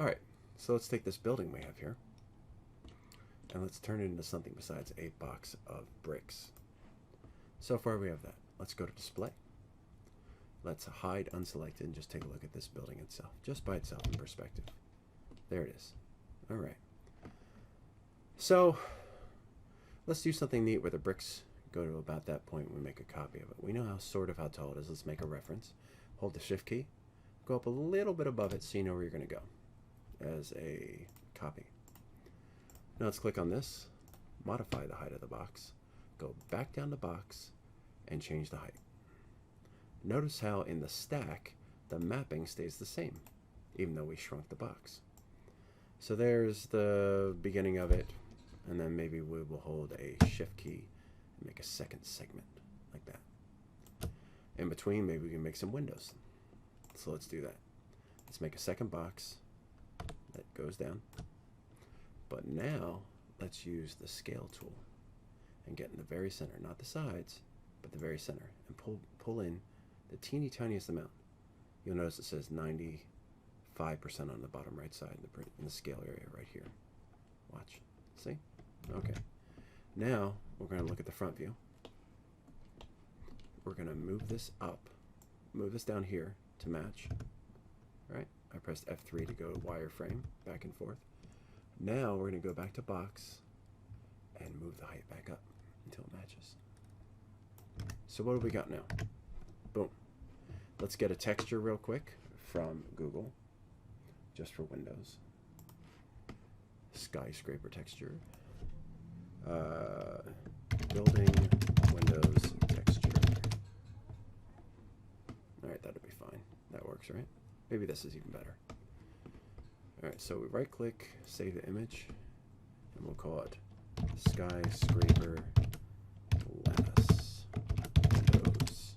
Alright, so let's take this building we have here and let's turn it into something besides a box of bricks. So far we have that. Let's go to display. Let's hide unselected and just take a look at this building itself, just by itself in perspective. There it is. Alright. So let's do something neat where the bricks go to about that point when we make a copy of it. We know how tall it is. Let's make a reference. Hold the shift key. Go up a little bit above it so you know where you're going to go as a copy. Now let's click on this, modify the height of the box, go back down the box, and change the height. Notice how in the stack, the mapping stays the same, even though we shrunk the box. So there's the beginning of it, and then maybe we will hold a shift key and make a second segment, like that. In between, maybe we can make some windows. So let's do that. Let's make a second box that goes down. But now, let's use the scale tool and get in the very center, not the sides, but the very center, and pull in the teeny tiniest amount. You'll notice it says 95% on the bottom right side in the scale area right here. Watch. See? Okay. Now, we're going to look at the front view. We're going to move this up, move this down here to match. Right? I pressed F3 to go wireframe back and forth. Now we're going to go back to box and move the height back up until it matches. So what do we got now? Boom. Let's get a texture real quick from Google, just for Windows. Skyscraper texture. Building Windows texture. Alright, that'll be fine. That works, right? Maybe this is even better. Alright, so we right click, save the image, and we'll call it Skyscraper Glass Windows.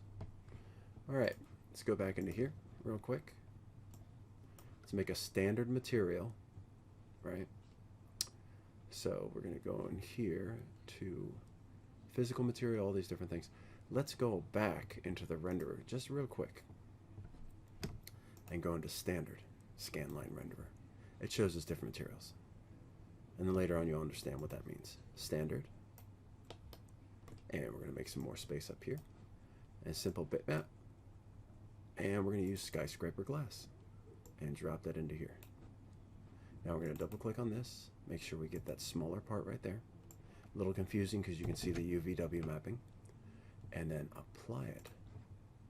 Alright, let's go back into here real quick. Let's make a standard material, right? So we're going to go in here to physical material, all these different things. Let's go back into the renderer just real quick and go into standard scanline renderer. It shows us different materials. And then later on you'll understand what that means. Standard. And we're going to make some more space up here. And simple bitmap. And we're going to use skyscraper glass. And drop that into here. Now we're going to double click on this. Make sure we get that smaller part right there. A little confusing because you can see the UVW mapping. And then apply it.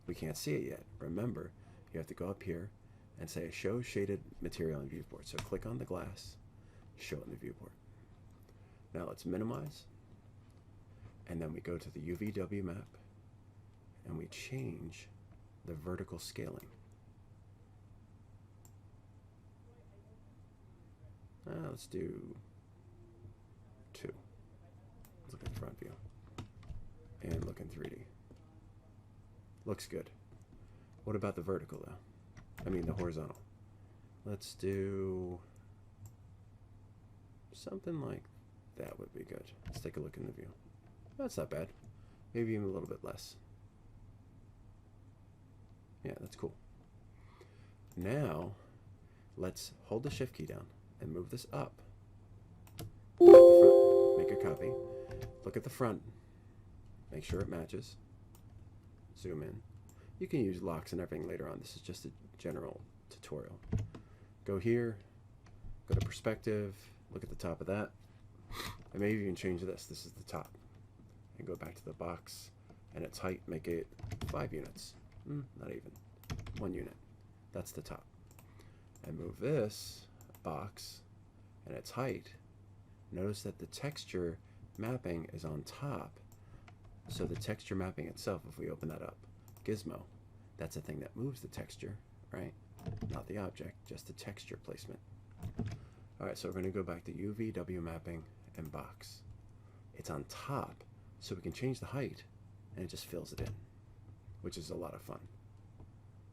We can't see it yet. Remember, you have to go up here and say show shaded material in viewport. So click on the glass, show it in the viewport. Now let's minimize, and then we go to the UVW map and we change the vertical scaling. Let's do 2. Let's look at the front view and look in 3D. Looks good. What about the vertical though? I mean the horizontal. Let's do something like that would be good. Let's take a look in the view. That's not bad. Maybe even a little bit less. Yeah, that's cool. Now, let's hold the shift key down and move this up. Look at the front. Make a copy. Look at the front. Make sure it matches. Zoom in. You can use locks and everything later on. This is just a general tutorial. Go here, go to perspective, look at the top of that. I may even change this. This is the top. And go back to the box and its height, make it 5 units. Not even. 1 unit. That's the top. And move this box and its height. Notice that the texture mapping is on top. So the texture mapping itself, if we open that up, GIZMO, that's the thing that moves the texture, right? Not the object, just the texture placement. Alright, so we're going to go back to UVW mapping and box. It's on top, so we can change the height, and it just fills it in, which is a lot of fun.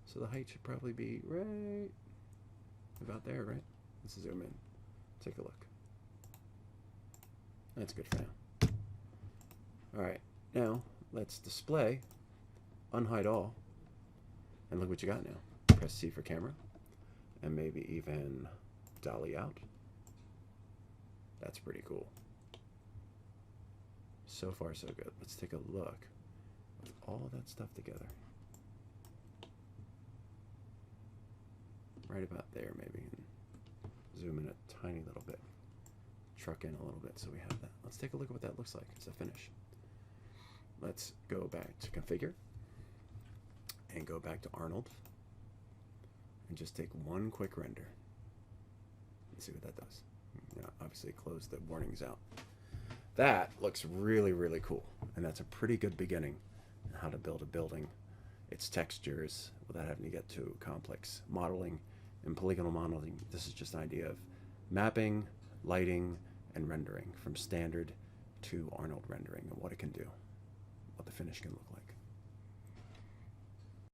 So the height should probably be right about there, right? Let's zoom in. Take a look. That's good for now. Alright, now let's display, unhide all, and look what you got now. Press C for camera, and maybe even dolly out. That's pretty cool. So far, so good. Let's take a look with all of that stuff together. Right about there, maybe. And zoom in a tiny little bit. Truck in a little bit so we have that. Let's take a look at what that looks like as a finish. Let's go back to configure and go back to Arnold and just take one quick render and see what that does. You know, obviously close the warnings out. That looks really, really cool, and that's a pretty good beginning on how to build a building, its textures, without having to get too complex modeling and polygonal modeling. This is just an idea of mapping, lighting, and rendering from standard to Arnold rendering and what it can do, what the finish can look like.